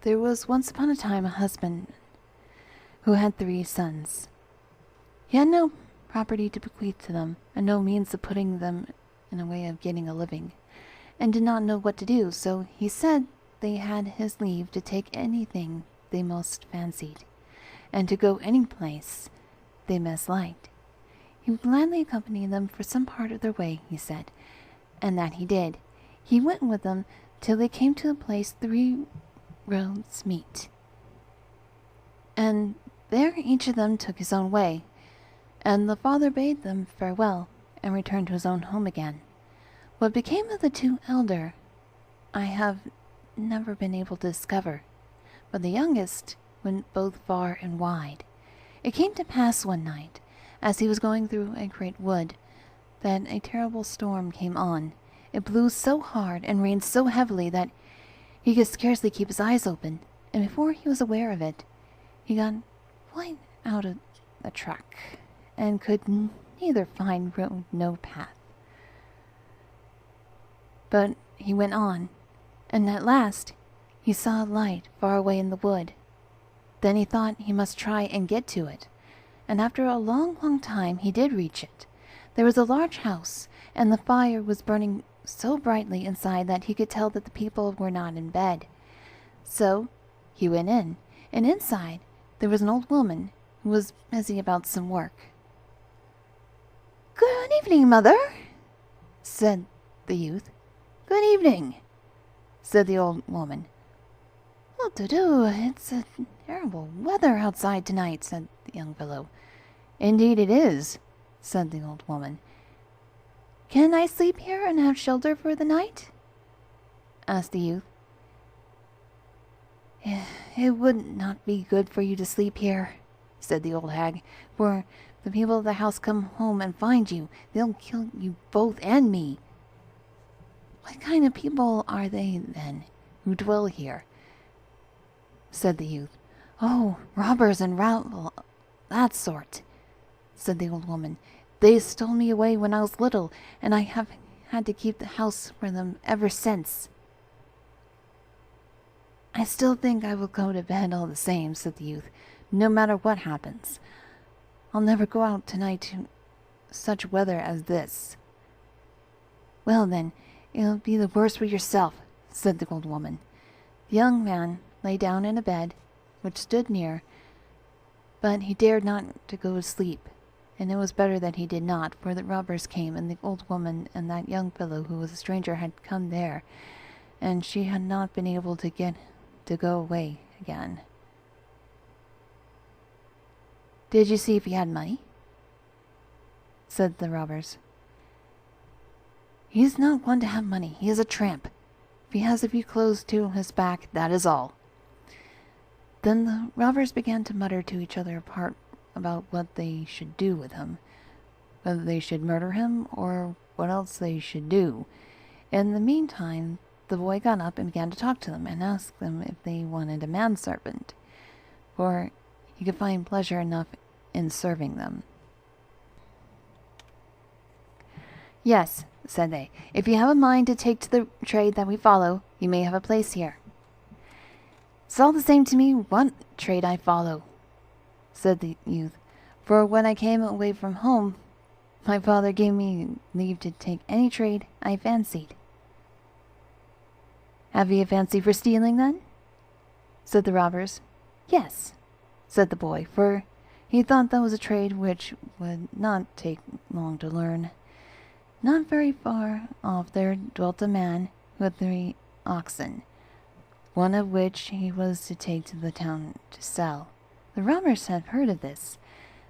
There was once upon a time a husband who had 3 sons. He had no property to bequeath to them, and no means of putting them in a way of getting a living, and did not know what to do, so he said they had his leave to take anything they most fancied, and to go any place they best liked. He would gladly accompany them for some part of their way, he said, and that he did. He went with them till they came to a place 3 roads meet, and there each of them took his own way, and the father bade them farewell, and returned to his own home again. What became of the 2 elder, I have never been able to discover, but the youngest went both far and wide. It came to pass one night, as he was going through a great wood, that a terrible storm came on. It blew so hard and rained so heavily that he could scarcely keep his eyes open, and before he was aware of it, he got quite out of the track, and could neither find road nor path. But he went on, and at last he saw a light far away in the wood. Then he thought he must try and get to it, and after a long, long time he did reach it. There was a large house, and the fire was burning so brightly inside that he could tell that the people were not in bed. So he went in, and inside there was an old woman who was busy about some work. "Good evening, mother," said the youth. "Good evening," said the old woman. "Well-to-do, it's a terrible weather outside tonight," said the young fellow. "Indeed it is," said the old woman. "Can I sleep here and have shelter for the night?" asked the youth. "It would not be good for you to sleep here," said the old hag, "for if the people of the house come home and find you, they'll kill you both and me." "What kind of people are they, then, who dwell here?" said the youth. "Oh, robbers and rabble, that sort," said the old woman. "They stole me away when I was little, and I have had to keep the house for them ever since." "I still think I will go to bed all the same," said the youth, "no matter what happens. I'll never go out tonight to such weather as this." "Well, then, it'll be the worse for yourself," said the old woman. The young man lay down in a bed which stood near, but he dared not to go to sleep, and it was better that he did not, for the robbers came, and the old woman and that young fellow who was a stranger had come there, and she had not been able to get to go away again. "Did you see if he had money?" said the robbers. "He is not one to have money. He is a tramp. If he has a few clothes to his back, that is all." Then the robbers began to mutter to each other apart about what they should do with him, whether they should murder him or what else they should do. In the meantime, the boy got up and began to talk to them, and asked them if they wanted a manservant, for he could find pleasure enough in serving them. "Yes," said they, "if you have a mind to take to the trade that we follow, you may have a place here." "It's all the same to me what trade I follow," said the youth, "for when I came away from home, my father gave me leave to take any trade I fancied." "Have you a fancy for stealing, then?" said the robbers. "Yes," said the boy, for he thought that was a trade which would not take long to learn. Not very far off there dwelt a man who had 3 oxen, one of which he was to take to the town to sell. The robbers had heard of this,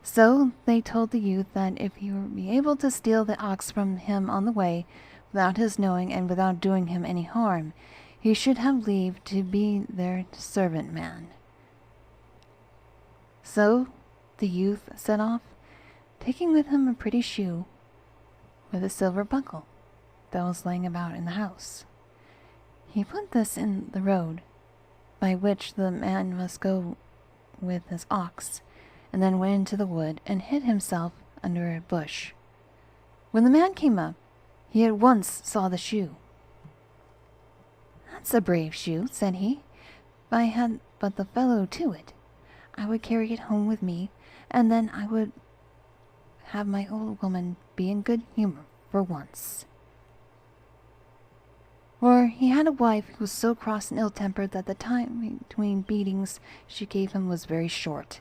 so they told the youth that if he would be able to steal the ox from him on the way, without his knowing and without doing him any harm, he should have leave to be their servant man. So the youth set off, taking with him a pretty shoe with a silver buckle that was laying about in the house. He put this in the road by which the man must go with his ox, and then went into the wood and hid himself under a bush. When the man came up, he at once saw the shoe. "That's a brave shoe," said he, I had but the fellow to it, I would carry it home with me, and then I would have my old woman be in good humor for once. For he had a wife who was so cross and ill-tempered that the time between beatings she gave him was very short.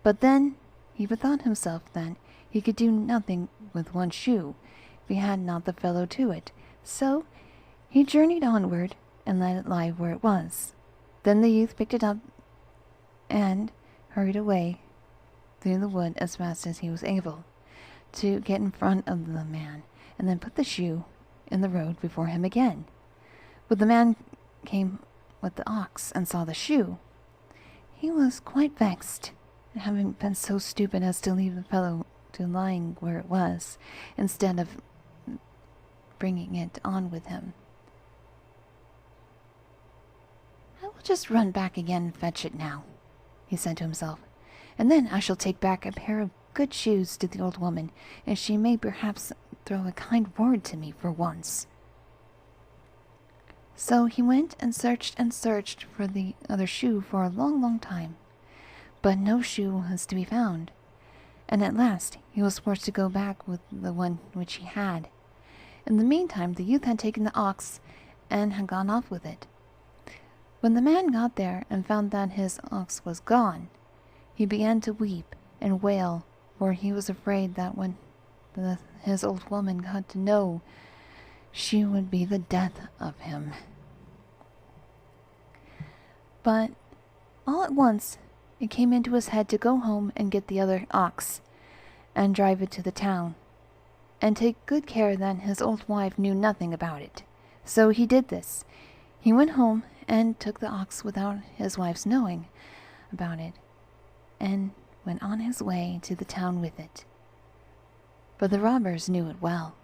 But then he bethought himself that he could do nothing with one shoe, if he had not the fellow to it, so he journeyed onward and let it lie where it was. Then the youth picked it up and hurried away through the wood as fast as he was able, to get in front of the man, and then put the shoe in the road before him again. When the man came with the ox and saw the shoe, he was quite vexed at having been so stupid as to leave the fellow to lying where it was, instead of bringing it on with him. "I will just run back again and fetch it now," he said to himself, "and then I shall take back a pair of good shoes to the old woman, and she may perhaps throw a kind word to me for once." So he went and searched for the other shoe for a long, long time, but no shoe was to be found, and at last he was forced to go back with the one which he had. In the meantime the youth had taken the ox and had gone off with it. When the man got there and found that his ox was gone, he began to weep and wail, for he was afraid that when his old woman got to know, she would be the death of him. But all at once it came into his head to go home and get the other ox, and drive it to the town, and take good care that his old wife knew nothing about it. So he did this. He went home and took the ox without his wife's knowing about it, and went on his way to the town with it. But the robbers knew it well,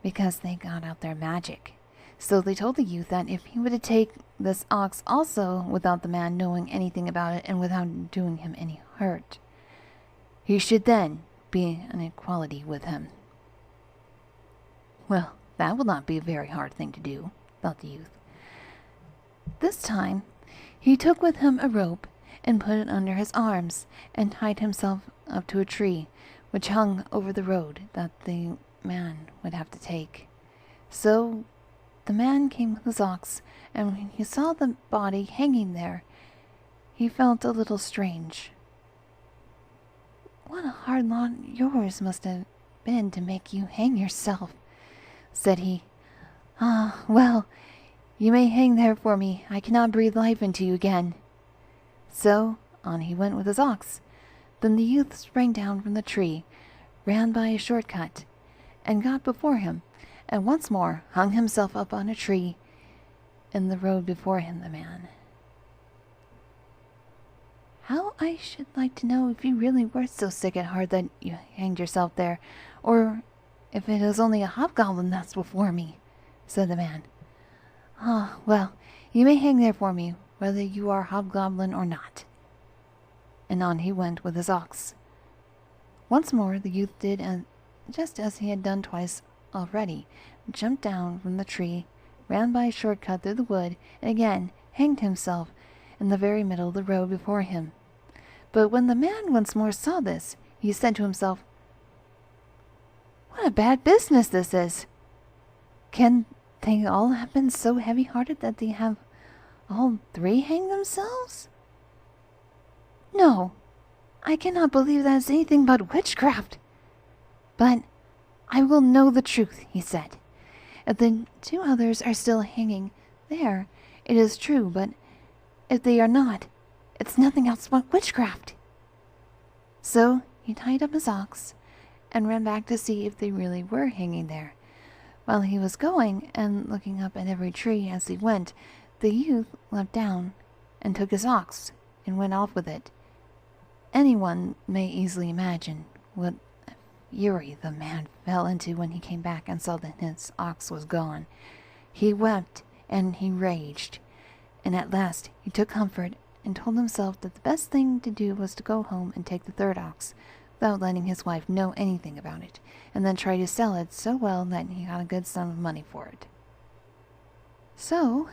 because they got out their magic. So they told the youth that if he were to take this ox also without the man knowing anything about it and without doing him any hurt, he should then be on equality with him. Well, that will not be a very hard thing to do, thought the youth. This time he took with him a rope and put it under his arms, and tied himself up to a tree which hung over the road that the man would have to take. So the man came with his ox, and when he saw the body hanging there, he felt a little strange. "What a hard lot yours must have been to make you hang yourself," said he. "Ah, well, you may hang there for me. I cannot breathe life into you again." So on he went with his ox. Then the youth sprang down from the tree, ran by a short cut, and got before him, and once more hung himself up on a tree in the road before him, the man. "How I should like to know if you really were so sick at heart that you hanged yourself there, or if it is only a hobgoblin that's before me," said the man. "Ah, well, you may hang there for me, whether you are hobgoblin or not." And on he went with his ox. Once more the youth did just as he had done twice already, jumped down from the tree, ran by a short cut through the wood, and again hanged himself in the very middle of the road before him. But when the man once more saw this, he said to himself, "What a bad business this is! Can they all have been so heavy-hearted that they have all three hanged themselves? No, I cannot believe that is anything but witchcraft. But I will know the truth," he said. "If the two others are still hanging there, it is true, but if they are not, it's nothing else but witchcraft." So he tied up his ox and ran back to see if they really were hanging there. While he was going and looking up at every tree as he went, the youth leapt down and took his ox and went off with it. Anyone may easily imagine what fury the man fell into when he came back and saw that his ox was gone. He wept and he raged, and at last he took comfort and told himself that the best thing to do was to go home and take the third ox, without letting his wife know anything about it, and then try to sell it so well that he got a good sum of money for it. So